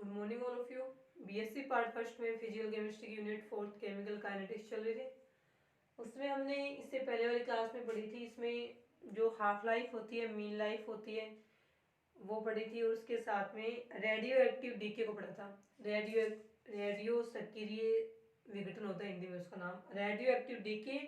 Good morning all of you. BSc part first में physical chemistry की unit fourth chemical kinetics चल रही थी। उसमें हमने इससे पहले वाली क्लास में पढ़ी थी, इसमें जो हाफ लाइफ होती है, मीन लाइफ होती है, वो पढ़ी थी। और उसके साथ में रेडियो एक्टिव डीके को पढ़ा था। रेडियो सक्रिय विघटन होता है हिंदी में उसका नाम, रेडियो एक्टिव डीके।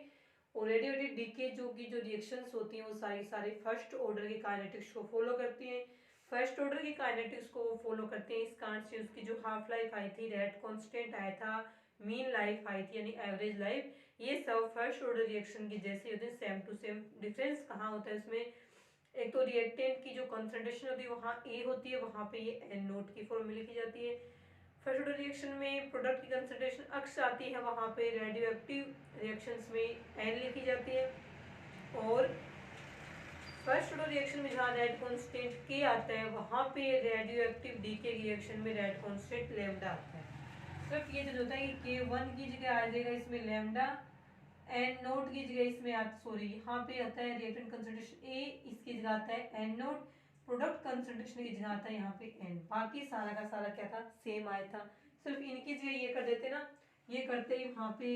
और रेडियो एक्टिव डीके जो रिएक्शंस होती हैं वो सारी फर्स्ट ऑर्डर की काइनेटिक्स को फॉलो करती हैं। फर्स्ट ऑर्डर की काइनेटिक्स को फॉलो करते हैं इस कारण से उसकी जो हाफ लाइफ आई थी, रेट कांस्टेंट आया था, मीन लाइफ आई थी यानी एवरेज लाइफ, ये सब फर्स्ट ऑर्डर रिएक्शन की जैसे होते हैं, सेम टू सेम। डिफरेंस कहाँ होता है इसमें, एक तो रिएक्टेंट की जो कंसंट्रेशन होती है वहाँ ए होती है, वहाँ पे ये एन नोट की फॉर्म में लिखी जाती है। फर्स्ट ऑर्डर रिएक्शन में प्रोडक्ट की कंसंट्रेशन अक्स आती है, वहाँ पे रेडियो एक्टिव रिएक्शंस में एन लिखी जाती है। और फर्स्ट ऑर्डर रिएक्शन में जहाँ रेट कांस्टेंट के आता है, वहाँ पे रेडियो एक्टिव डीके रिएक्शन में रेट कांस्टेंट लैम्डा आता है। सिर्फ ये जो होता है कि K1 की जगह आ जाएगा इसमें लैम्डा, एन नोट की जगह इसमें सॉरी यहाँ पे आता है रिएक्टेंट कंसंट्रेशन ए, इसकी जगह आता है एन नोट, प्रोडक्ट कंसंट्रेशन की जगह आता है यहाँ पे एन। बाकी सारा का सारा क्या था, सेम आया था। सिर्फ इनकी जगह ये कर देते ना, ये करते ही वहाँ पे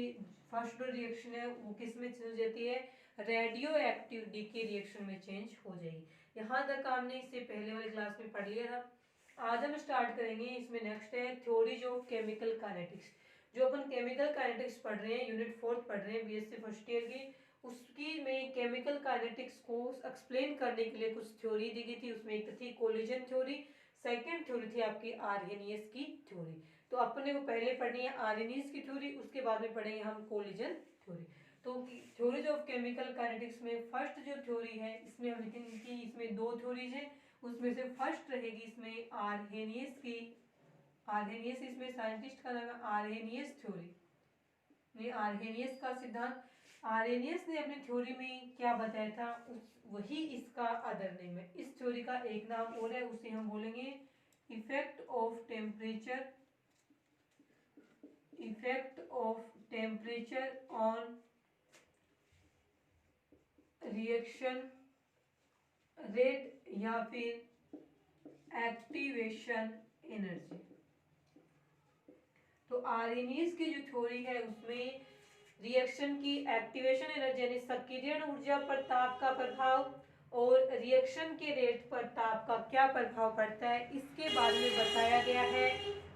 फर्स्ट ऑर्डर रिएक्शन है वो किस में चेंज हो जाती है, रेडियो एक्टिव डीके रिएक्शन में चेंज हो जाएगी। यहाँ तक हमने इससे पहले वाली क्लास में पढ़ लिया था। आज हम स्टार्ट करेंगे, इसमें नेक्स्ट है थ्योरीज ऑफ केमिकल काइनेटिक्स। जो अपन केमिकल काइनेटिक्स पढ़ रहे हैं, यूनिट 4 पढ़ रहे हैं बीएससी फर्स्ट ईयर की, उसकी में केमिकल काइनेटिक्स को एक्सप्लेन करने के लिए कुछ थ्योरी दी गई थी। उसमें एक थी कोलिजन थ्योरी, सेकंड थ्योरी थी आपकी आर्हेनियस की थ्योरी। तो अपने को पहले पढ़नी है आर्हेनियस की थ्योरी, उसके बाद में पढ़ेंगे हम कोलिजन थ्योरी। तो थ्योरीज ऑफ केमिकल काइनेटिक्स में फर्स्ट जो थ्योरी है, इसमें हम लिखेंगे कि इसमें दो थ्योरीज है, उसमें से फर्स्ट रहेगी इसमें आर्हेनियस की। आर्हेनियस इसमें साइंटिस्ट का नाम है आर्हेनियस थ्योरी, ये आर्हेनियस का सिद्धांत। आर्हेनियस ने अपनी थ्योरी में क्या बताया था, वही इसका अदर नेम है। इस थ्योरी का एक नाम और है, उसे हम बोलेंगे effect of temperature, effect of temperature on reaction rate या फिर एक्टिवेशन एनर्जी। तो आर्हेनियस की जो थ्योरी है उसमें रिएक्शन की एक्टिवेशन एनर्जी यानी सक्रियण ऊर्जा पर ताप का प्रभाव और रिएक्शन के रेट पर ताप का क्या प्रभाव पड़ता है, इसके बारे में बताया गया है।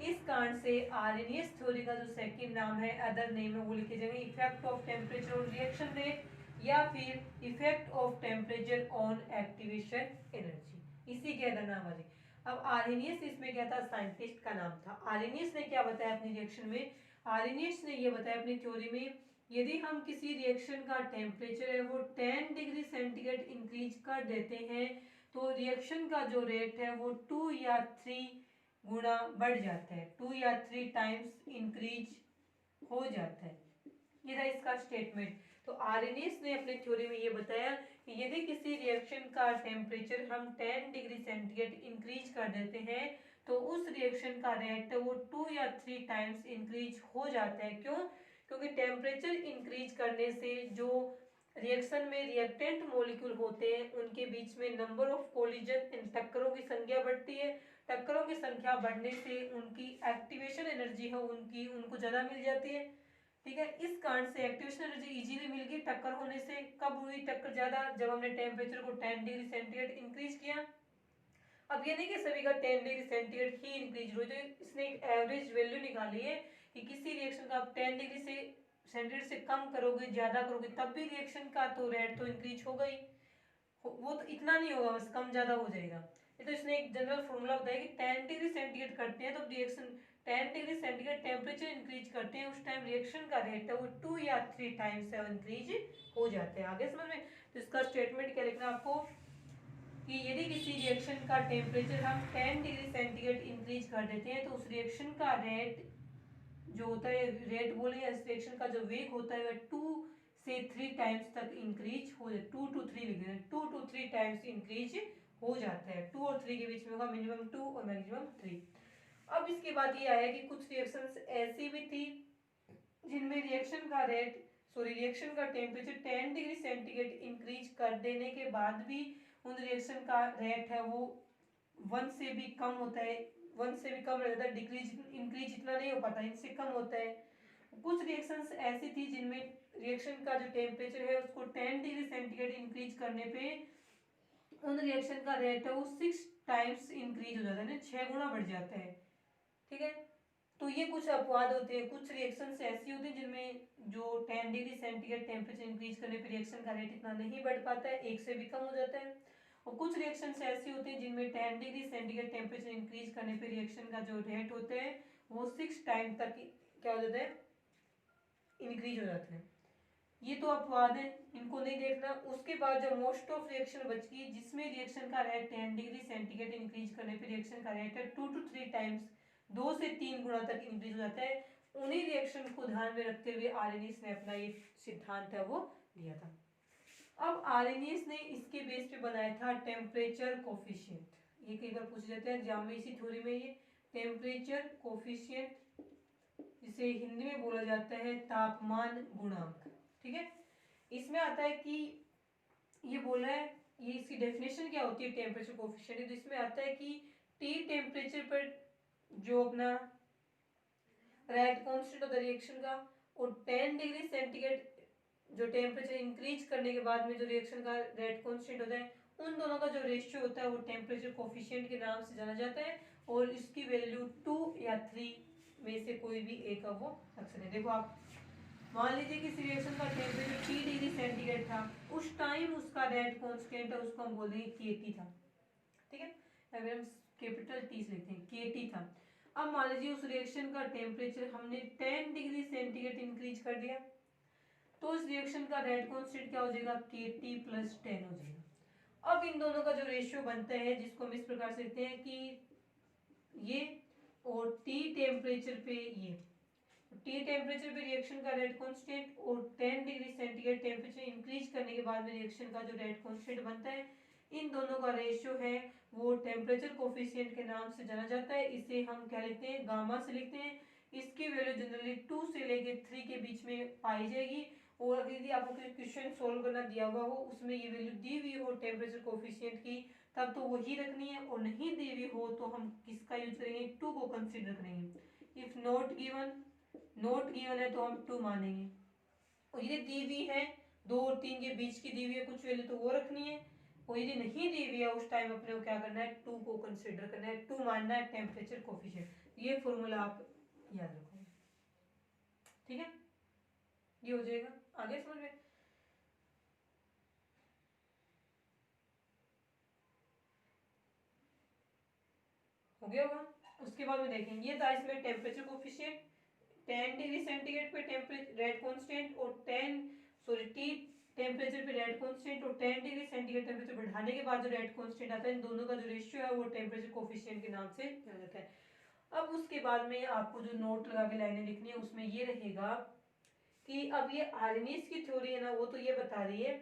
इस कारण से आर्हेनियस थ्योरी का जो सेकंड नाम है, अदर नेम है, वो लिखे जाएंगे effect of temperature on reaction rate या फिर effect of temperature on activation energy, इसी के अदर नाम आ जाए। अब आर्हेनियस इसमें क्या था, साइंटिस्ट का नाम था। आर्हेनियस ने क्या बताया अपनी रिएक्शन में, आर्हेनियस ने ये बताया अपनी थ्योरी में, यदि हम किसी रिएक्शन का टेम्परेचर है वो 10 डिग्री सेंटीग्रेड इंक्रीज कर देते हैं तो रिएक्शन का जो रेट है वो 2 या 3 गुना बढ़ जाता है, 2 या 3 टाइम्स इंक्रीज हो जाता है। ये था इसका स्टेटमेंट। तो आर्हेनियस ने अपने थ्योरी में ये बताया कि यदि किसी रिएक्शन का टेम्परेचर हम 10 डिग्री सेंटीग्रेड इंक्रीज कर देते हैं तो उस रिएक्शन का रेट वो 2 या 3 टाइम्स इंक्रीज हो जाता है। क्यों, क्योंकि टेम्परेचर इंक्रीज करने से जो रिएक्शन में रिएक्टेंट मॉलिक्यूल होते हैं उनके बीच में नंबर ऑफ कोलिजन, टक्करों की संख्या बढ़ती है। टक्करों की संख्या बढ़ने से उनकी एक्टिवेशन एनर्जी है उनको ज़्यादा मिल जाती है। ठीक है, इस कारण से एक्टिवेशन एनर्जी इजीली मिल गई टक्कर होने से। कब हुई टक्कर ज्यादा, जब हमने टेम्परेचर को 10 डिग्री सेंटीग्रेड इंक्रीज किया। अब ये नहीं कि सभी का 10 डिग्री सेंटीग्रेड ही इंक्रीज हो, तो इसने एक एवरेज वैल्यू निकाली है कि किसी रिएक्शन का आप 10 डिग्री से सेंटीग्रेड से कम करोगे, ज्यादा करोगे, तब भी रिएक्शन का तो रेट तो इंक्रीज होगा ही। वो तो इतना नहीं होगा, बस कम ज्यादा हो जाएगा। ये तो इसने एक जनरल फॉर्मूला बताया कि 10 डिग्री सेंटीग्रेड करते हैं तो reaction 10 degree centigrade temperature increase करते हैं, उस टाइम रिएक्शन का रेट है वो 2 या 3 टाइम्स इंक्रीज हो जाते हैं। आगे समझ में। तो इसका स्टेटमेंट क्या लिखना आपको कि यदि किसी रिएक्शन का टेम्परेचर हम 10 डिग्री सेंटीग्रेड इंक्रीज कर देते हैं तो उस रिएक्शन का रेट जो होता है, रेट बोले इस रिएक्शन का जो वेग होता है वह 2 से 3 टाइम्स तक इंक्रीज हो जाए, 2 to 3 लिख देना, 2 to 3 टाइम्स इंक्रीज हो जाता है। 2 और 3 के बीच में होगा मिनिमम 2 और मैक्सिमम 3। अब इसके बाद ये आया कि कुछ रिएक्शंस ऐसी भी थी जिनमें रिएक्शन का टेम्परेचर 10 डिग्री सेंटीग्रेड इंक्रीज कर देने के बाद भी उन रिएक्शन का रेट है वो 1 से भी कम होता है, 1 से भी कम रहता है, डिक्रीज इंक्रीज इतना नहीं हो पाता, इनसे कम होता है। कुछ रिएक्शंस ऐसी थी जिनमें रिएक्शन का जो टेम्परेचर है उसको 10 डिग्री सेंटीग्रेड इंक्रीज करने पे उन रिएक्शन का रेट है वो 6 टाइम्स इंक्रीज हो जाता है ना, 6 गुना बढ़ जाता है। ठीक है, तो ये कुछ अपवाद होते हैं, कुछ रिएक्शंस ऐसी होती हैं जिनमें जो 10 डिग्री सेंटीग्रेड टेम्परेचर इंक्रीज करने पे रिएक्शन का रेट इतना नहीं बढ़ पाता है, 1 से भी कम हो जाता है। और कुछ रिएक्शंस ऐसी होती हैं जिनमें 10 डिग्री सेंटीग्रेड टेम्परेचर इंक्रीज करने पे रिएक्शन का जो रेट होता है वो 6 टाइम तक क्या हो जाता है, इंक्रीज हो जाता है। ये तो अपवाद है, इनको नहीं देखना। उसके बाद जो मोस्ट ऑफ रिएक्शन बच गई जिसमें रिएक्शन का रेट 10 डिग्री सेंटीग्रेड इंक्रीज करने पे रिएक्शन का रेट है 2 to 3 टाइम्स, 2 से 3 गुना तक इंक्रीज हो जाता है, उन्हीं रिएक्शन को ध्यान में रखते हुए आर्हेनियस ने अपना ये सिद्धांत है वो दिया था। अब आर्हेनियस ने इसके बेस पे बनाया था टेम्परेचर कोफिशिएंट, ये कई बार पूछ जाते हैं एग्जाम में इसी थ्योरी में, ये टेम्परेचर कोफिशिएंट जिसे हिंदी में बोला जाता है तापमान गुणांक। ठीक है, इसमें आता है कि ये बोला है, ये इसकी डेफिनेशन क्या होती है टेम्परेचर कोफिशिएंट, तो इसमें आता है कि टी टेम्परेचर पर जो अपना रेट कांस्टेंट होता है रिएक्शन का, और 10 डिग्री सेंटीग्रेड जो टेम्परेचर इंक्रीज करने के बाद में जो रिएक्शन का रेट कांस्टेंट होता है, उन दोनों का जो रेशियो होता है वो टेम्परेचर कोफिशिएंट के नाम से जाना जाता है, और इसकी वैल्यू 2 या 3 में से कोई भी एक का वो रख सकते हैं। देखो आप मान लीजिए कि रिएक्शन का टेम्परेचर 3 डिग्री सेंटीग्रेड था, उस टाइम उसका रेट कांस्टेंट है उसको हम बोल देंगे केटी था। ठीक है, अगर हम कैपिटल टी से लिखते हैं केटी था। अब मान लीजिए उस रिएक्शन का टेम्परेचर हमने 10 डिग्री सेंटीग्रेड इंक्रीज कर दिया, तो इस रिएक्शन का रेट कांस्टेंट क्या हो जाएगा, केटी प्लस 10 हो जाएगा। अब इन दोनों का जो रेशियो बनता है जिसको हम इस प्रकार से लिखते हैं कि ये और टी टेम्परेचर पे ये, टी टेम्परेचर पे रिएक्शन का रेट कांस्टेंट और 10 डिग्री सेंटीग्रेड टेम्परेचर इंक्रीज करने के बाद में रिएक्शन का जो रेट कांस्टेंट बनता है, इन दोनों का रेशियो है वो टेम्परेचर कोफिशिएंट के नाम से जाना जाता है। इसे हम क्या लिखते हैं, गामा से लिखते हैं। इसकी वैल्यू जनरली 2 से लेके 3 के बीच में पाई जाएगी, और अगर यदि आपको क्वेश्चन सोल्व करना दिया हुआ हो उसमें ये वैल्यू दी हुई हो टेम्परेचर कोफिशिएंट की, तब तो वही रखनी है, और नहीं दी हुई हो तो हम किसका यूज करेंगे, 2 को कंसिडर करेंगे। इफ नॉट गिवन है तो हम 2 मानेंगे, और यदि दी हुई है 2 और 3 के बीच की दी हुई है कुछ वैल्यू तो वो रखनी है, और यदि नहीं दी हुई है उस टाइम अपने को क्या करना है, 2 को कंसिडर करना है, 2 मानना है टेम्परेचर कोफिशिएंट। ये फॉर्मूला आप याद रखोगे। ठीक है, ये हो जाएगा, आगे समझ में। हो गया होगा। उसके बाद में देखेंगे, ये था इसमें टेम्परेचर कोफिशिएंट, 10 डिग्री सेंटीग्रेड पे टेम्परेचर रेट कांस्टेंट, और 10 सॉरी टी टेम्परेचर पे रेट कांस्टेंट, और 10 डिग्री सेंटीग्रेड टेम्परेचर बढ़ाने के बाद जो रेट कांस्टेंट आता है, इन दोनों का जो रेशियो है वो टेम्परेचर कोफिशिएंट के नाम से जाना जाता है। अब उसके बाद में आपको जो नोट लगा के लाइनें लिखनी है उसमें ये रहेगा कि अब ये आर्हेनियस की थ्योरी है ना, वो तो ये बता रही है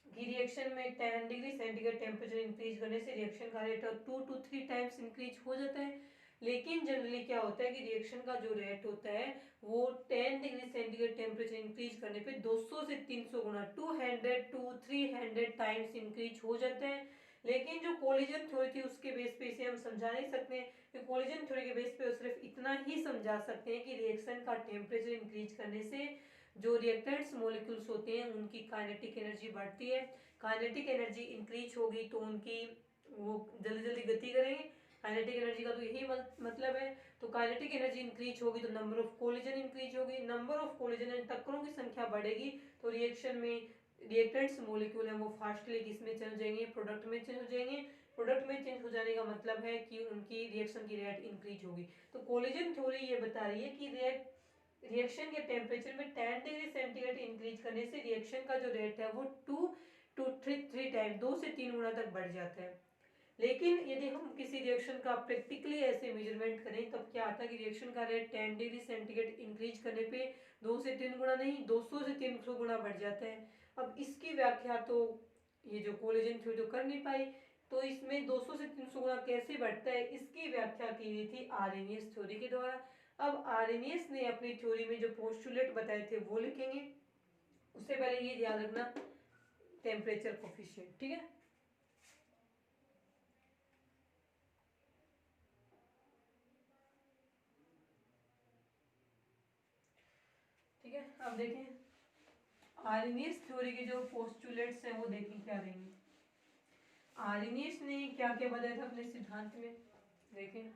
कि रिएक्शन में 10 डिग्री सेंटीग्रेड टेम्परेचर इंक्रीज करने से रिएक्शन का रेट 2 to 3 टाइम्स इंक्रीज हो जाता है। लेकिन जनरली क्या होता है कि रिएक्शन का जो रेट होता है वो 10 डिग्री सेंटीग्रेड टेम्परेचर इंक्रीज करने पे 200 से 300 गुना, 200 to 300 टाइम्स इंक्रीज हो जाता है। लेकिन जो कोलिजन थ्योरी थी उसके बेस पे इसे हम समझा नहीं सकते, कि कोलिजन थ्योरी के बेस पे सिर्फ इतना ही समझा सकते हैं कि रिएक्शन का टेम्परेचर इंक्रीज करने से जो रिएक्टेंट्स मॉलिक्यूल्स होते हैं उनकी काइनेटिक एनर्जी बढ़ती है, काइनेटिक एनर्जी इंक्रीज होगी तो उनकी वो जल्दी जल्दी गति करेंगे, काइनेटिक एनर्जी का तो यही मतलब है। तो काइनेटिक एनर्जी इंक्रीज होगी तो नंबर ऑफ कोलिजन इंक्रीज होगी, नंबर ऑफ कोलिजन एंड टक्करों की संख्या बढ़ेगी, तो रिएक्शन में रिएक्टेंट्स मॉलिक्यूल हैं वो फास्टली किसमें चेंज हो जाएंगे, प्रोडक्ट में चेंज हो जाएंगे। प्रोडक्ट में चेंज हो जाने का मतलब है कि उनकी रिएक्शन की रेट इंक्रीज होगी। तो कोलिजन थ्योरी ये बता रही है कि रिएक्शन के टेम्परेचर में 10 डिग्री सेंटीग्रेड इंक्रीज करने से रिएक्शन का जो रेट है वो 2 to 3 टाइम, 2 से 3 गुना तक बढ़ जाता है। लेकिन यदि हम किसी रिएक्शन का प्रैक्टिकली ऐसे मेजरमेंट करें तब क्या आता है कि रिएक्शन का रेट 10 डिग्री सेंटीग्रेड इंक्रीज करने पे 2 से 3 गुना नहीं 200 से 300 गुना बढ़ जाता है। अब इसकी व्याख्या तो ये जो कोलिजन थ्योरी तो कर नहीं पाई, तो इसमें 200 से 300 गुना कैसे बढ़ता है इसकी व्याख्या की गई थी आर्हेनियस थ्योरी के द्वारा। अब आर्हेनियस ने अपनी थ्योरी में जो पोस्टुलेट बताए थे वो लिखेंगे, उससे पहले ये ध्यान रखना टेम्परेचर कोफिशिएंट। ठीक है, है, अब देखें आर्हेनियस थ्योरी के जो पोस्टुलेट्स हैं वो देखें क्या रहेंगे। आर्हेनियस ने क्या क्या बताया था अपने सिद्धांत में, देखें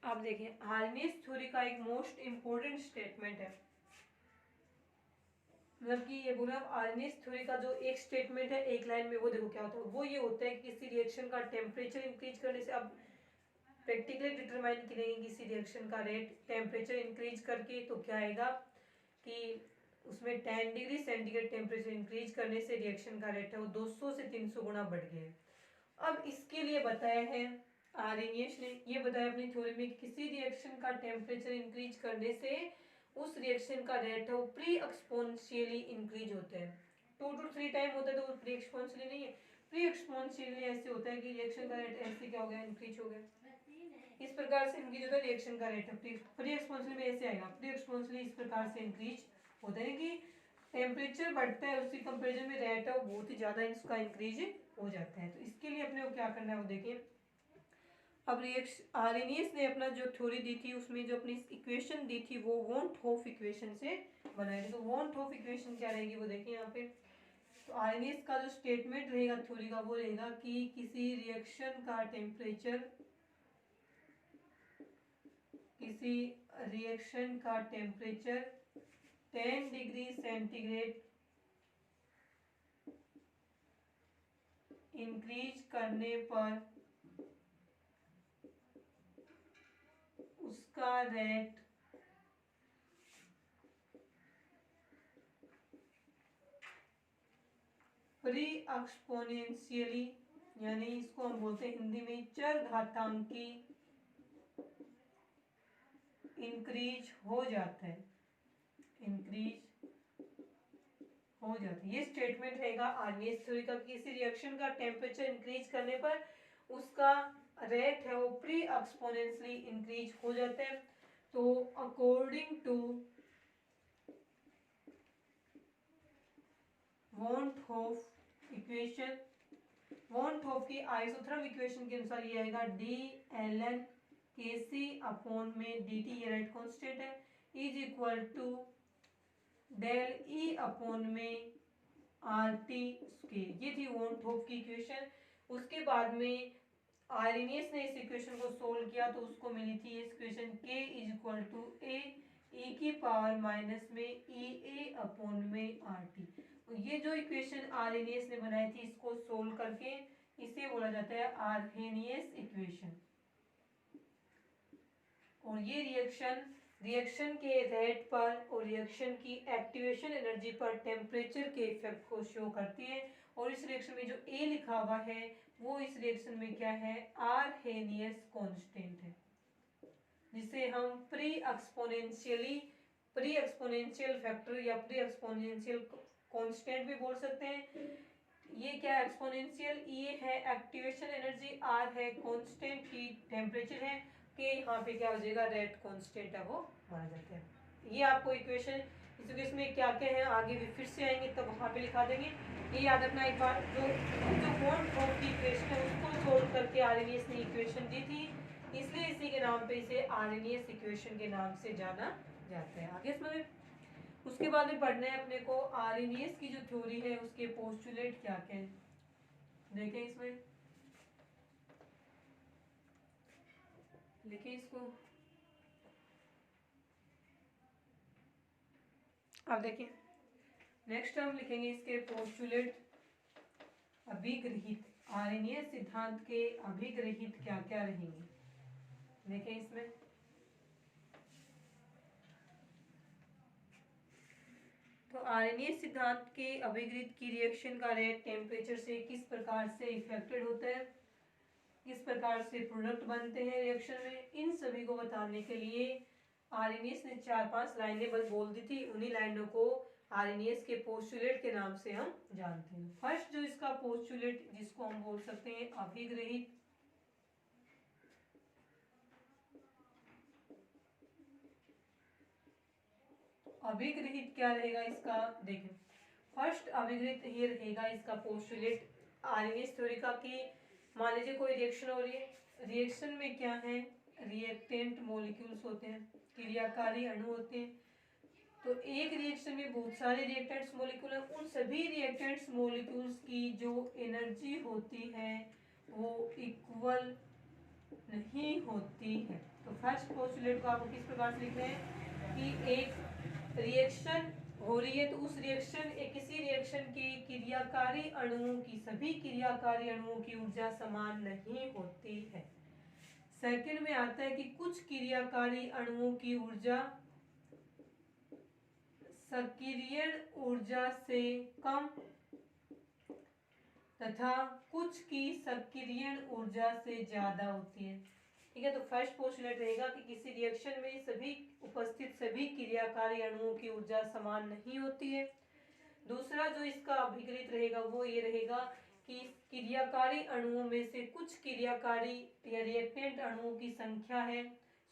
आप देखें आर्हेनियस थ्योरी का एक मोस्ट इंपोर्टेंट स्टेटमेंट है, मतलब कि ये बोला आर्हेनियस थ्योरी का जो एक स्टेटमेंट है एक लाइन में, वो देखो क्या होता है, वो ये होता है कि किसी रिएक्शन का टेम्परेचर इंक्रीज करने से, अब प्रैक्टिकली डिटरमाइन करेंगे किसी रिएक्शन का रेट टेम्परेचर इंक्रीज करके, तो क्या आएगा कि उसमें 10 डिग्री सेंटीग्रेड टेम्परेचर इंक्रीज करने से रिएक्शन का रेट है वो 200 से 300 गुना बढ़ गया है। अब इसके लिए बताया है आर्हेनियस ने, ये बताया अपनी थ्योरी में कि किसी रिएक्शन का टेम्परेचर इंक्रीज करने से उस रिएक्शन का रेट है वो प्री एक्सपोनेंशियली इंक्रीज होता है। 2 to 3 टाइम होता है तो वो प्री एक्सपोनेंशियली नहीं है, प्री एक्सपोनेंशियली ऐसे होता है कि रिएक्शन का रेट ऐसे क्या हो गया, इंक्रीज हो गया। इस प्रकार से इंक्रीज होता है रिएक्शन का रेट, प्री एक्सपोनेंशियल में ऐसे आएगा, प्री एक्सपोनेंशियली इस प्रकार से इंक्रीज होता है कि टेम्परेचर बढ़ता है उसकी कंपेरिजन में रेट है वो बहुत ही ज्यादा इसका इंक्रीज हो जाता है। तो इसके लिए अपने को क्या करना है वो देखिए। अब आर्हेनियस ने अपना जो थ्योरी दी थी उसमें जो अपनी इक्वेशन दी थी वो वॉन होफ इक्वेशन से बनाई थी। तो वॉन होफ इक्वेशन क्या रहेगी वो देखिए यहाँ पे। तो आर्हेनियस का जो स्टेटमेंट रहेगा थ्योरी का वो रहेगा कि किसी रिएक्शन का टेम्परेचर, किसी रिएक्शन का टेम्परेचर 10 डिग्री सेंटीग्रेड इंक्रीज करने पर उसका रेट प्री एक्सपोनेंशियली, यानी इसको हम बोलते हैं हिंदी में चरघातांकी इंक्रीज हो जाता है, इंक्रीज हो जाता है। ये स्टेटमेंट रहेगा आर्हेनियस थ्योरी का, किसी रिएक्शन का टेम्परेचर इंक्रीज करने पर उसका रेट है वो प्री एक्सपोनेंशियली इंक्रीज हो जाता है। तो according to Van Hoff equation, Van Hoff की आइसोथर्म इक्वेशन के अनुसार ये आएगा डी एल एन के सी अपॉन में डी टी, ये राइट कॉन्स्टेंट है, is equal to del E upon में आर टी स्क्वायर। ये थी वॉन होफ की इक्वेशन। उसके बाद में आर्हेनियस ने इस इक्वेशन को सोल्व किया तो उसको मिली थी इस इक्वेशन के इज इक्वल टू ए ई की पावर माइनस में ई ए अपॉन में आर टी। ये जो इक्वेशन आर्हेनियस ने बनाई थी इसको सोल्व करके इसे बोला जाता है आर्हेनियस इक्वेशन। और ये रिएक्शन के रेट पर और रिएक्शन की एक्टिवेशन एनर्जी पर टेम्परेचर के इफेक्ट को शो करती है। और इस रिएक्शन में जो ए लिखा हुआ है वो इस रिएक्शन में क्या है, आर्हेनियस कांस्टेंट है, जिसे हम प्री एक्सपोनेंशियल फैक्टर या प्री एक्सपोनेंशियल कांस्टेंट भी बोल सकते हैं। ये क्या है, एक्सपोनेंशियल, ये है एक्टिवेशन एनर्जी, आर है कांस्टेंट की टेम्परेचर है, के यहाँ पे क्या हो जाएगा, रेट कांस्टेंट है वो माना जाता है। ये आपको इक्वेशन इसमें क्या क्या है आगे भी फिर से आएंगे तब वहाँ पे लिखा देंगे। ये याद रखना एक बार, जो वॉन होफ की इक्वेशन है उसको सोल्व करके आर्हेनियस ने इक्वेशन दी थी, इसलिए इसी के नाम पे इसे आर्हेनियस इक्वेशन के नाम से जाना जाता है। आगे इसमें उसके बाद में पढ़ना है अपने को आर्हेनियस की जो थ्योरी है उसके पोस्टुलेट क्या क्या है, देखें इसमें लिखें इसको। अब देखिए नेक्स्ट हम लिखेंगे इसके पोस्टुलेट, अभिग्रहित, आर्हेनियस सिद्धांत के अभिग्रहित क्या क्या रहेंगे, देखें इसमें। तो आर्हेनियस सिद्धांत के अभिग्रहित की रिएक्शन का रेट टेम्परेचर से किस प्रकार से इफेक्टेड होता है, किस प्रकार से प्रोडक्ट बनते हैं रिएक्शन में, इन सभी को बताने के लिए आर्हेनियस ने 4-5 लाइनें बस बोल दी थी। उन्हीं लाइनों को आर्हेनियस के पोस्टुलेट के नाम से हम जानते हैं। फर्स्ट जो इसका पोस्टुलेट जिसको हम बोल सकते हैं अभिग्रहित, अभिग्रहित क्या रहेगा इसका, देखें फर्स्ट अभिग्रहित ये रहेगा इसका पोस्टुलेट आर्हेनियस थ्योरी का कि मान लीजिए कोई रिएक्शन हो रही है, रिएक्शन में क्या है रिएक्टेंट मॉलिक्यूल्स होते हैं, क्रियाकारी अणु होते हैं। तो एक रिएक्शन में बहुत सारे रिएक्टेंट्स मॉलिक्यूल हैं, उन सभी रिएक्टेंट्स मॉलिक्यूल्स की जो एनर्जी होती है वो इक्वल नहीं होती है। तो फर्स्ट पोस्टुलेट को आपको किस प्रकार से लिखना है कि एक रिएक्शन हो रही है तो उस किसी रिएक्शन के क्रियाकारी अणुओं की, सभी क्रियाकारी अणुओं की ऊर्जा समान नहीं होती है। सेकंड में आता है कि कुछ क्रियाकारी अणुओं की ऊर्जा सक्रियण ऊर्जा से कम तथा कुछ की सक्रियण ऊर्जा से ज्यादा होती है। ठीक है, तो फर्स्ट पोस्टुलेट रहेगा कि किसी रिएक्शन में उपस्थित सभी क्रियाकारी अणुओं की ऊर्जा समान नहीं होती है। दूसरा जो इसका अभिक्रित रहेगा वो ये रहेगा कि क्रियाकारी अणुओं में से कुछ क्रियाकारी या रिएक्टेंट अणुओं की संख्या है,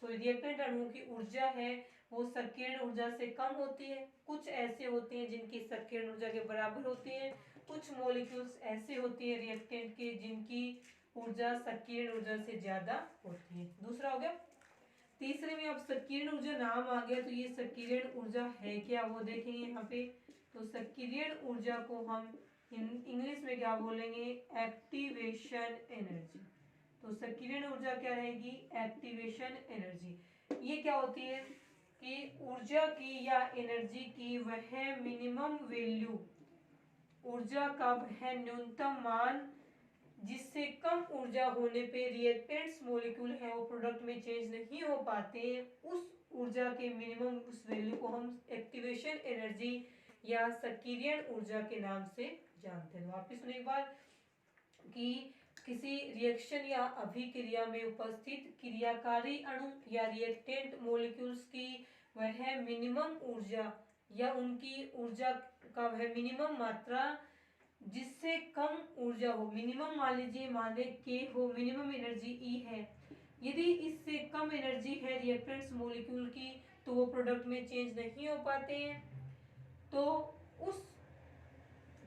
रिएक्टेंट अणुओं की ऊर्जा है वो सक्रियण ऊर्जा से कम होती है। कुछ ऐसे होते हैं जिनकी सक्रियण ऊर्जा के बराबर होती है। कुछ मॉलिक्यूल्स ऐसे होती है रिएक्टेंट के जिनकी ऊर्जा सक्रियण ऊर्जा से ज्यादा होती है। दूसरा हो गया। तीसरे में अब सक्रियण ऊर्जा नाम आ गया, तो ये सक्रियण ऊर्जा है क्या वो देखेंगे यहाँ पे। तो सक्रियण ऊर्जा को हम इंग्लिश में क्या बोलेंगे, एक्टिवेशन एनर्जी। तो सक्रियण ऊर्जा क्या रहेगी, एक्टिवेशन एनर्जी। ये क्या होती है कि ऊर्जा की या एनर्जी की वह मिनिमम वैल्यू, ऊर्जा का वह न्यूनतम मान जिससे कम ऊर्जा होने पे रिएक्टेंट्स मॉलिक्यूल है वो प्रोडक्ट में चेंज नहीं हो पाते हैं, उस ऊर्जा के मिनिमम उस वैल्यू को हम एक्टिवेशन एनर्जी या सक्रियण ऊर्जा के नाम से जानते हैं। वापस सुनिए एक बार कि किसी रिएक्शन या अभिक्रिया में उपस्थित क्रियाकारी अणु या रिएक्टेंट मॉलिक्यूल्स की वह मिनिमम ऊर्जा या उनकी ऊर्जा का वह मिनिमम मात्रा जिससे कम ऊर्जा हो, मिनिमम मान लीजिए माने के हो, मिनिमम एनर्जी ई है, यदि इससे कम एनर्जी है रिएक्टेंट्स मॉलिक्यूल की तो वो प्रोडक्ट में चेंज नहीं हो पाते हैं। तो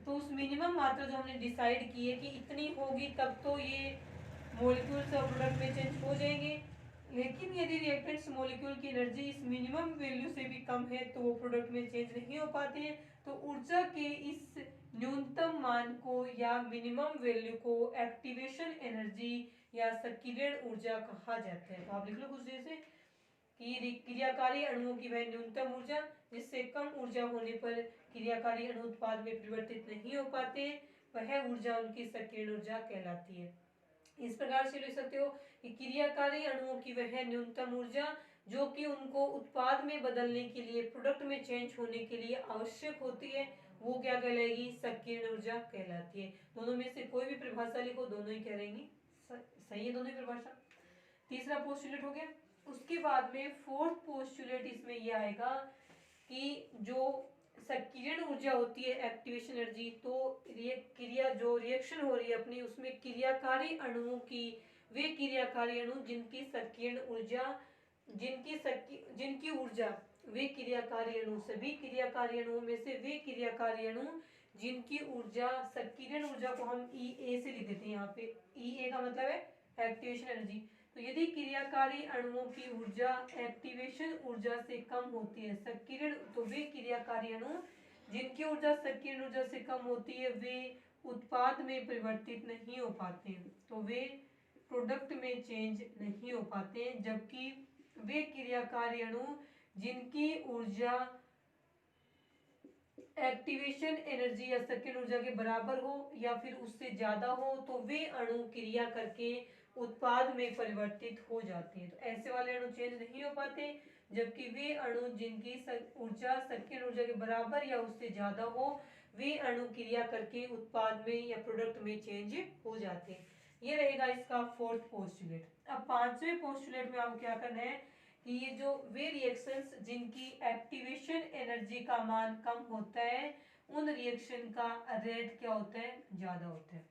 उस मिनिमम मात्रा जो हमने डिसाइड की है कि इतनी होगी तब तो ये मॉलिक्यूल्स और प्रोडक्ट में चेंज हो जाएंगे। लेकिन यदि रिएक्टेंट्स मॉलिक्यूल की एनर्जी इस मिनिमम वैल्यू से भी कम है तो वो प्रोडक्ट में चेंज नहीं हो पाते हैं। तो ऊर्जा के इस न्यूनतम मान को या मिनिमम वैल्यू को एक्टिवेशन एनर्जी या सक्रियण ऊर्जा कहा जाता है। तो आप लिख लो कुछ जैसे कि क्रियाकारी अणुओं की वह न्यूनतम ऊर्जा जिससे कम ऊर्जा होने पर क्रियाकारी अणु उत्पाद में परिवर्तित नहीं हो पाते, वह ऊर्जा उनकी सक्रियण ऊर्जा कहलाती है। इस प्रकार से लिख सकते हो कि क्रियाकारी अणुओं की वह न्यूनतम ऊर्जा जो कि उनको उत्पाद में बदलने के लिए, प्रोडक्ट में चेंज होने के लिए आवश्यक होती है, वो क्या कहलाएगी, सक्रियण ऊर्जा कहलाती है। दोनों में से कोई भी परिभाषा लिखो, दोनों ही कह रहेंगी सही है, दोनों ही परिभाषा। तीसरा पोस्टुलेट हो गया। उसके बाद में फोर्थ पोस्टुलेट इसमें यह आएगा कि जो सक्रियण ऊर्जा होती है, एक्टिवेशन एनर्जी, तो क्रिया जो रिएक्शन हो रही है अपनी उसमें क्रियाकारी अणुओं की, वे क्रियाकारी अणु जिनकी सक्रियण ऊर्जा जिनकी ऊर्जा, वे क्रियाकारी अणु, सभी क्रियाकारी अणुओं में से वे क्रियाकारी अणु जिनकी ऊर्जा, सक्रियण ऊर्जा को हम ई ए से लिख देते हैं। यहाँ पे ई ए का मतलब है एक्टिवेशन एनर्जी। तो यदि क्रियाकारी अणुओं की ऊर्जा एक्टिवेशन ऊर्जा से कम होती है, सक्रियण, तो वे क्रियाकारी अणु जिनकी ऊर्जा सक्रियण ऊर्जा से कम होती है वे उत्पाद में परिवर्तित नहीं हो पाते, तो वे प्रोडक्ट में चेंज नहीं हो पाते। जबकि वे क्रियाकारी अणु जिनकी ऊर्जा एक्टिवेशन एनर्जी या सक्रियण ऊर्जा के बराबर हो या फिर उससे ज्यादा हो तो वे अणु क्रिया करके उत्पाद में परिवर्तित हो जाते हैं। तो ऐसे वाले अणु चेंज नहीं हो पाते, जबकि वे अणु जिनकी ऊर्जा सक्रियण ऊर्जा के बराबर या उससे ज्यादा हो वे अणु क्रिया करके उत्पाद में या प्रोडक्ट में चेंज हो जाते हैं। ये रहेगा इसका फोर्थ पोस्टुलेट। अब पांचवें पोस्टुलेट में आपको क्या करना है कि ये जो वे रिएक्शंस जिनकी एक्टिवेशन एनर्जी का मान कम होता है उन रिएक्शन का रेट क्या होता है, ज्यादा होता है।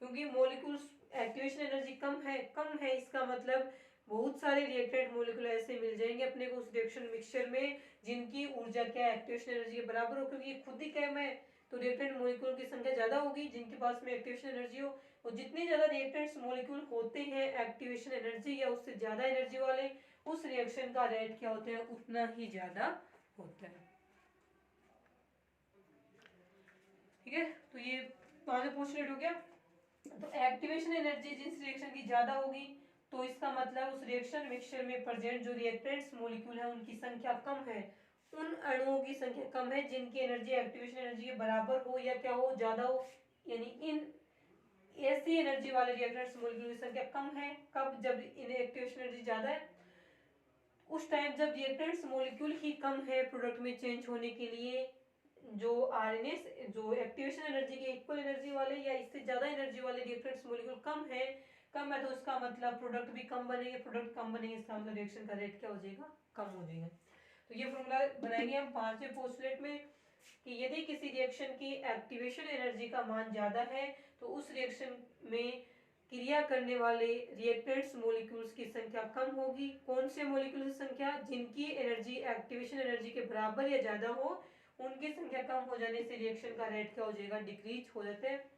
क्योंकि मॉलिक्यूल्स एक्टिवेशन एनर्जी कम है इसका मतलब बहुत सारे रिएक्टेंट मॉलिक्यूल ऐसे मिल जाएंगे अपने को उस रिएक्शन मिक्सचर में जिनकी ऊर्जा क्या एक्टिवेशन एनर्जी के बराबर हो, क्योंकि खुद ही कम है तो रिएक्टेंट मॉलिक्यूल की संख्या ज्यादा होगी जिनके पास में एक्टिवेशन एनर्जी हो, और जितने ज्यादा रिएक्टेंट्स मॉलिक्यूल होते हैं एक्टिवेशन एनर्जी या उससे ज्यादा एनर्जी वाले, उस रिएक्शन का रेट क्या होता है, उतना ही ज्यादा होता है। ठीक है, तो ये पांचवा पोस्टुलेट हो गया। तो एक्टिवेशन एनर्जी जिस रिएक्शन की ज्यादा होगी तो इसका मतलब उस रिएक्शन मिक्सचर में प्रेजेंट जो रिएक्टेंट्स मॉलिक्यूल है उनकी संख्या कम है, उन अणुओं की संख्या कम है जिनकी एनर्जी एक्टिवेशन एनर्जी के बराबर हो या क्या हो, ज्यादा हो। यानी इन ऐसी एनर्जी वाले रिएक्टेंट्स मॉलिक्यूल की संख्या कम है। कब? जब इन एक्टिवेशन एनर्जी ज्यादा है, उस टाइम जब रिएक्टेंट्स मॉलिक्यूल ही कम है प्रोडक्ट में चेंज होने के लिए, जो आरएनए जो एक्टिवेशन एनर्जी के इक्वल एनर्जी वाले या इससे ज्यादा एनर्जी वाले रिएक्टेंट्स मॉलिक्यूल कम है तो उसका मतलब प्रोडक्ट भी कम बनेंगे, प्रोडक्ट कम बनेंगे इसका मतलब रिएक्शन का रेट क्या हो जाएगा, कम हो जाएगा। तो ये फॉर्मूला बनाएंगे हम पांचवें पोस्टुलेट में कि यदि किसी रिएक्शन की एक्टिवेशन एनर्जी का मान ज्यादा है तो उस रिएक्शन में क्रिया करने वाले रिएक्टेंट्स मॉलिक्यूल्स की संख्या कम होगी। कौन से मॉलिक्यूल की संख्या? जिनकी एनर्जी एक्टिवेशन एनर्जी के बराबर या ज्यादा हो, उनकी संख्या कम हो जाने से रिएक्शन का रेट क्या हो जाएगा, डिक्रीज हो जाता है।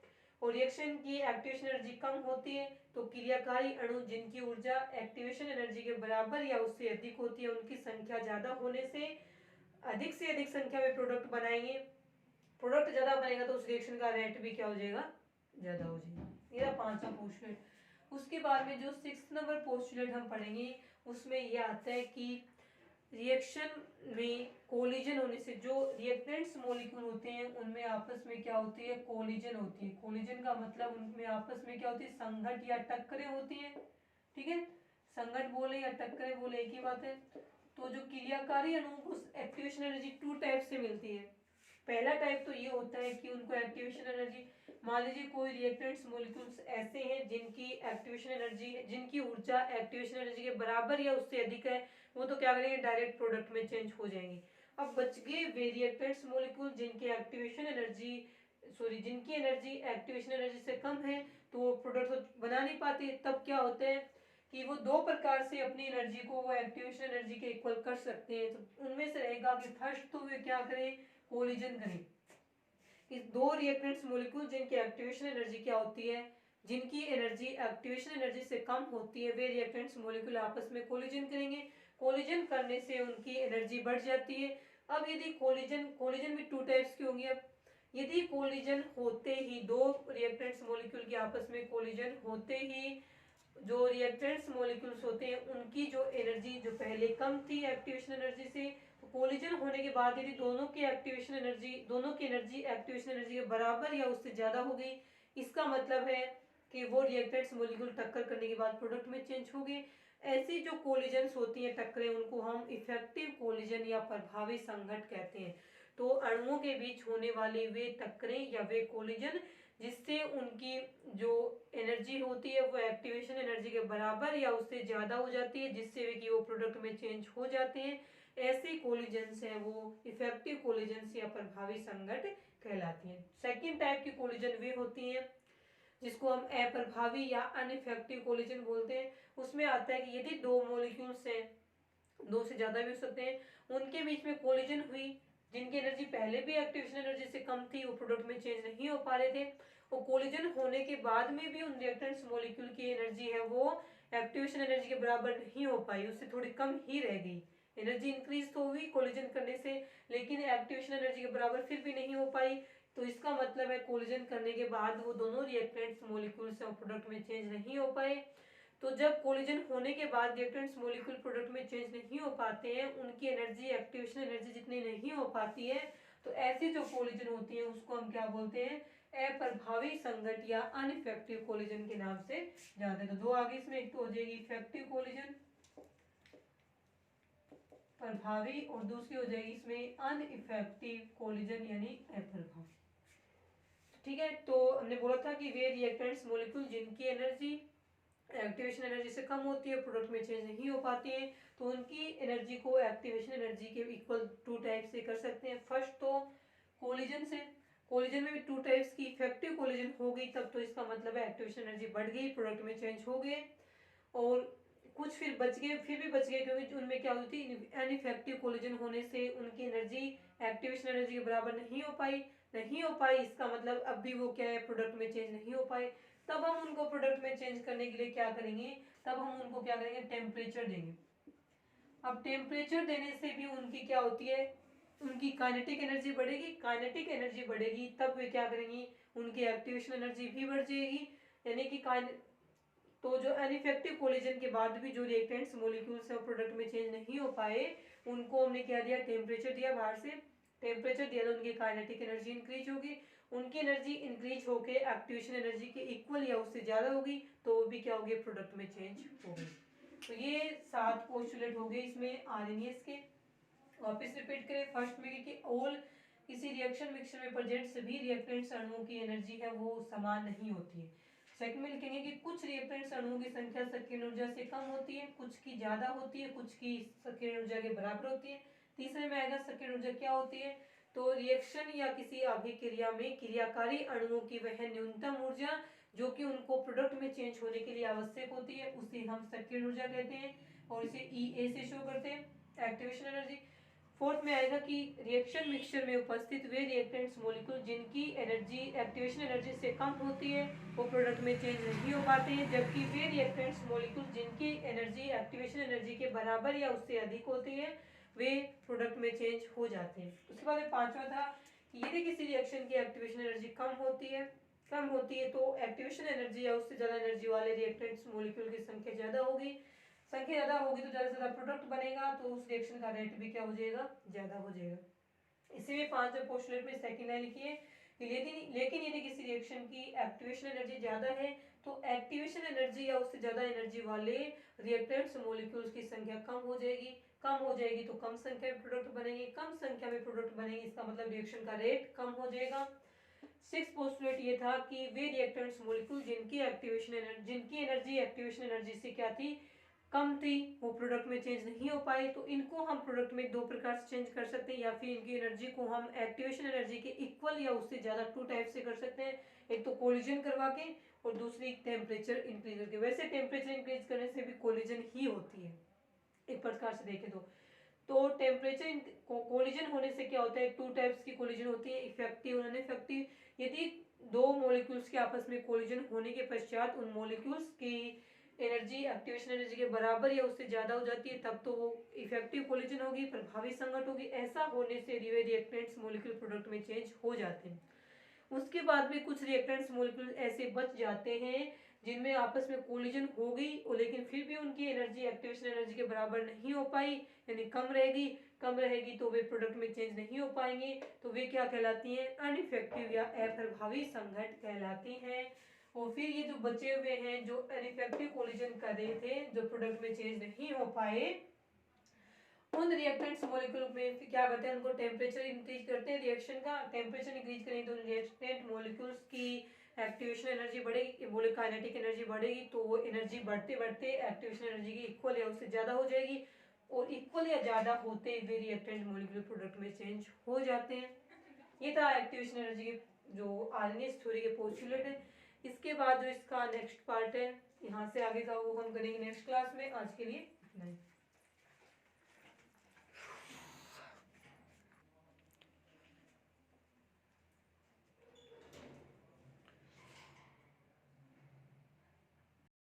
और रिएक्शन की एक्टिवेशन एनर्जी कम होती है तो क्रियाकारी अणु जिनकी ऊर्जा एक्टिवेशन एनर्जी के बराबर या उससे अधिक होती है, उनकी संख्या ज्यादा होने से अधिक संख्या में प्रोडक्ट बनाएंगे। प्रोडक्ट ज्यादा बनेगा तो उस रिएक्शन का रेट भी क्या हो जाएगा, ज्यादा हो जाएगा। ये पांचवा पोस्टुलेट। उसके बाद में जो 6 नंबर पोस्टुलेट हम पढ़ेंगे उसमें ये आता है कि रिएक्शन में कोलिजन होने से जो रिएक्टेंट्स मॉलिक्यूल होते हैं उनमें आपस में क्या होती है, कोलिजन होती है। कोलिजन का मतलब उनमें आपस में क्या होती है, संघट या टक्करें होती हैं। ठीक है, संघट बोले या टक्करें बोले एक ही बात है। तो जो क्रियाकारी अणुओं को एक्टिवेशन एनर्जी टू टाइप से मिलती है। पहला टाइप तो ये होता है कि उनको एक्टिवेशन एनर्जी, मान लीजिए कोई रिएक्टेंट्स मॉलिक्यूल्स ऐसे हैं जिनकी एक्टिवेशन एनर्जी, जिनकी ऊर्जा एक्टिवेशन एनर्जी के बराबर या उससे अधिक है, वो तो क्या करेंगे, डायरेक्ट प्रोडक्ट में चेंज हो जाएंगे। अब बच गए वे रिएक्टेंट्स मॉलिक्यूल जिनकी एक्टिवेशन एनर्जी जिनकी एनर्जी एक्टिवेशन एनर्जी से कम है तो वो प्रोडक्ट बना नहीं पाते। तब क्या होता है कि वो दो प्रकार से अपनी एनर्जी को वो एक्टिवेशन एनर्जी के इक्वल कर सकते हैं। तो उनमें से रहेगा कि फर्स्ट तो वे क्या करें, कोलिजन करें। कि दो रिएक्टेंट्स मॉलिक्यूल जिनकी एक्टिवेशन एनर्जी क्या होती है, जिनकी एनर्जी एक्टिवेशन एनर्जी से कम होती है, वे रिएक्टेंट्स मॉलिक्यूल आपस में कोलिजन करेंगे। कोलिजन करने से उनकी एनर्जी बढ़ जाती है। अब यदि कोलिजन भी टू टाइप्स की होंगी। अब यदि कोलिजन होते ही दो रिएक्टेंट्स मॉलिक्यूल के आपस में कोलिजन होते ही जो रिएक्टेंट्स मॉलिक्यूल्स होते हैं उनकी जो एनर्जी जो पहले कम थी एक्टिवेशन एनर्जी से, तो कोलिजन होने के बाद यदि दोनों की एनर्जी एक्टिवेशन एनर्जी के बराबर या उससे ज्यादा हो गई, इसका मतलब है कि वो रिएक्टेंट्स मॉलिक्यूल टक्कर करने के बाद प्रोडक्ट में चेंज हो गए। ऐसी जो कोलिजन्स होती हैं टक्करें, उनको हम इफेक्टिव कोलिजन या प्रभावी संघट कहते हैं। तो अणुओं के बीच होने वाले वे टक्करें या वे कोलिजन जिससे उनकी जो एनर्जी होती है वो एक्टिवेशन एनर्जी के बराबर या उससे ज्यादा हो जाती है, जिससे वे कि वो प्रोडक्ट में चेंज हो जाते हैं, ऐसे कोलिजन्स हैं वो इफेक्टिव कोलिजन्स या प्रभावी संघट कहलाती हैं। सेकेंड टाइप की कोलिजन वे होती हैं जिसको हम अप्रभावी या अनइफेक्टिव कोलिजन बोलते हैं। उसमें आता है कि यदि दो मॉलिक्यूल्स हैं, दो से ज्यादा भी हो सकते हैं, उनके बीच में कोलिजन हुई, जिनकी एनर्जी पहले भी एक्टिवेशन एनर्जी से कम थी, वो प्रोडक्ट में चेंज नहीं हो पा रहे थे, और कोलिजन होने के बाद में भी उन रिएक्टेंट्स मॉलिक्यूल की एनर्जी है वो एक्टिवेशन एनर्जी के बराबर नहीं हो पाई, उससे थोड़ी कम ही रह गई। एनर्जी इंक्रीज तो हुई कोलिजन करने से, लेकिन एक्टिवेशन एनर्जी के बराबर फिर भी नहीं हो पाई। तो इसका मतलब है कोलिजन करने के बाद वो दोनों रिएक्टेंट्स मॉलिक्यूल्स प्रोडक्ट में चेंज नहीं हो पाए। तो जब कोलिजन होने के बाद रिएक्टेंट्स मॉलिक्यूल प्रोडक्ट में चेंज नहीं हो पाते हैं, उनकी एनर्जी एक्टिवेशन एनर्जी जितनी नहीं हो पाती है, तो ऐसी जो कोलिजन होती है उसको हम क्या बोलते हैं, अप्रभावी संघट या अनइफेक्टिव कोलिजन के नाम से जानते हैं। तो दो आगे इसमें एक तो हो जाएगी इफेक्टिव कोलिजन प्रभावी, और दूसरी हो जाएगी इसमें अनइफेक्टिव कोलिजन यानी अप्रभावी। ठीक है, तो हमने बोला था कि वे रिएक्टेंट्स मॉलिक्यूल जिनकी एनर्जी एक्टिवेशन एनर्जी से कम होती है, प्रोडक्ट में चेंज नहीं हो पाती है, तो उनकी एनर्जी को एक्टिवेशन एनर्जी के इक्वल टू टाइप से कर सकते हैं। फर्स्ट तो कोलिजन से, कोलिजन में भी टू टाइप्स की इफेक्टिव कोलिजन हो गई तब तो इसका मतलब है एक्टिवेशन एनर्जी बढ़ गई, प्रोडक्ट में चेंज हो गए। और कुछ फिर बच गए, फिर भी बच गए क्योंकि उनमें क्या होती है, अनइफेक्टिव कोलिजन होने से उनकी एनर्जी एक्टिवेशन एनर्जी के बराबर नहीं हो पाई, नहीं हो पाई, इसका मतलब अब भी वो क्या है, प्रोडक्ट में चेंज नहीं हो पाए, तब हम उनको प्रोडक्ट में चेंज करने के लिए क्या करेंगे, तब हम उनको क्या करेंगे, टेम्परेचर देंगे। अब टेम्परेचर देने से भी उनकी क्या होती है, उनकी काइनेटिक एनर्जी बढ़ेगी, काइनेटिक एनर्जी बढ़ेगी तब वे क्या करेंगी, उनकी एक्टिवेशन एनर्जी भी बढ़ जाएगी, यानी कि तो जो अनइफेक्टिव कोलिजन के बाद भी जो रिएक्टेंट्स मॉलिक्यूल्स है प्रोडक्ट में चेंज नहीं हो पाए, उनको हमने क्या दिया, टेम्परेचर दिया बाहर से, टेम्परेचर दिया तो उनकी काइनेटिक एनर्जी इंक्रीज होगी, उनकी एनर्जी इंक्रीज होके एक्टिवेशन एनर्जी के इक्वल या उससे ज्यादा होगी, तो वो भी क्या होगी, प्रोडक्ट में चेंज होगी। तो ये 7 पोस्टुलेट हो गए इसमें आरएनएस के। वापस रिपीट करें, फर्स्ट में कि ऑल किसी रिएक्शन मिक्सचर में प्रेजेंट सभी रिएक्टेंट्स अणुओं की एनर्जी है वो समान नहीं होती है। सेकंड में लिखेंगे कि कुछ रिएक्टेंट्स अणुओं की संख्या संकीर्ण ऊर्जा से कम होती है, कुछ की ज्यादा होती है, कुछ की संकीर्ण ऊर्जा के बराबर होती है। तीसरे में आएगा संकीर्ण ऊर्जा क्या होती है, तो रिएक्शन या किसी अभिक्रिया में क्रियाकारी अणुओं की वह न्यूनतम ऊर्जा जो कि उनको प्रोडक्ट में चेंज होने के लिए आवश्यक होती है, उसे हम संकीर्ण ऊर्जा कहते हैं, और इसे ई से शो करते हैं, एक्टिवेशन एनर्जी। फोर्थ में आएगा कि रिएक्शन मिक्सचर में उपस्थित वे रिएक्टेंट्स मॉलिक्यूल जिनकी एनर्जी एक्टिवेशन एनर्जी से कम होती है वो प्रोडक्ट में चेंज नहीं हो पाते हैं, जबकि वे रिएक्टेंट्स मॉलिक्यूल जिनकी एनर्जी एक्टिवेशन एनर्जी के बराबर या उससे अधिक होती है वे प्रोडक्ट में चेंज हो जाते हैं। उसके बाद पांचवा था कि यदि किसी रिएक्शन की एक्टिवेशन एनर्जी कम होती है तो एक्टिवेशन एनर्जी या उससे ज्यादा एनर्जी वाले रिएक्टेंट्स मॉलिक्यूल की संख्या ज्यादा होगी, संख्या ज्यादा होगी तो ज्यादा से ज्यादा प्रोडक्ट बनेगा, तो उस रिएक्शन का रेट भी क्या हो जाएगा, ज्यादा हो जाएगा। इसी में 5वें पोस्टुलेट में सेकंड लाइन लिखिए, लेकिन यदि किसी रिएक्शन की एक्टिवेशन एनर्जी ज्यादा है तो एक्टिवेशन एनर्जी या उससे ज्यादा एनर्जी वाले रिएक्टेंट्स मॉलिक्यूल्स की संख्या कम हो जाएगी तो कम संख्या में प्रोडक्ट बनेंगे, कम संख्या में प्रोडक्ट बनेंगे इसका मतलब रिएक्शन का रेट कम हो जाएगा। 6 पोस्टुलेट ये था कि वे रिएक्टेंट्स मॉलिक्यूल जिनकी एनर्जी एक्टिवेशन एनर्जी से क्या थी, कम थी, वो प्रोडक्ट में चेंज नहीं हो पाई, तो इनको हम प्रोडक्ट में 2 प्रकार से चेंज कर सकते हैं, या फिर इनकी एनर्जी को हम एक्टिवेशन एनर्जी के इक्वल या उससे ज्यादा 2 टाइप से कर सकते हैं, एक तो कोलिजन करवा के और दूसरी टेम्परेचर इंक्रीज करके। वैसे टेम्परेचर इंक्रीज करने से भी कोलिजन ही होती है एक प्रकार से देखें तो टेम्परेचर कोलिजन होने से क्या होता है, 2 टाइप्स की कोलिजन होती है, इफेक्टिव और अनइफेक्टिव। यदि 2 मॉलिक्यूल्स के आपस में कोलिजन होने के पश्चात उन मॉलिक्यूल्स की एनर्जी एक्टिवेशन एनर्जी के बराबर या उससे ज्यादा हो जाती है तब तो वो इफेक्टिव कोलिजन होगी, प्रभावी संघट होगी। ऐसा होने से रिएक्टेंट्स मॉलिक्यूल प्रोडक्ट में चेंज हो जाते हैं। उसके बाद भी कुछ रिएक्टेंट्स मॉलिक्यूल ऐसे बच जाते हैं जिनमें आपस में कोलिजन हो गई और लेकिन फिर भी उनकी एनर्जी एक्टिवेशन एनर्जी के बराबर नहीं हो पाई, यानी कम रहेगी तो वे प्रोडक्ट में चेंज नहीं हो पाएंगे, तो वे क्या कहलाती हैं, अनइफेक्टिव या अप्रभावी संघट कहलाती हैं। और फिर ये जो बचे हुए हैं जो अनइफेक्टिव कोलिजन कर रहे थे, जो प्रोडक्ट में चेंज नहीं हो पाए, उन रिएक्टेंट्स मॉलिक्यूल में क्या करते हैं, उनको टेम्परेचर इंक्रीज करते हैं, रिएक्शन का टेम्परेचर इंक्रीज करेंगे तो रिएक्टेंट मॉलिक्यूल्स की एक्टिवेशन एनर्जी बढ़ेगी, काइनेटिक एनर्जी बढ़ेगी, तो वो एनर्जी बढ़ते बढ़ते एक्टिवेशन एनर्जी की इक्वल या उससे ज्यादा हो जाएगी, और इक्वल या ज्यादा होते हुए रिएक्टेंट मॉलिक्यूल प्रोडक्ट में चेंज हो जाते हैं। ये था एक्टिवेशन एनर्जी के जो आरएनएस थ्योरी के पोस्टुलेट है। इसके बाद जो इसका नेक्स्ट पार्ट है यहाँ से आगे का वो हम करेंगे नेक्स्ट क्लास में। आज के लिए इतना ही।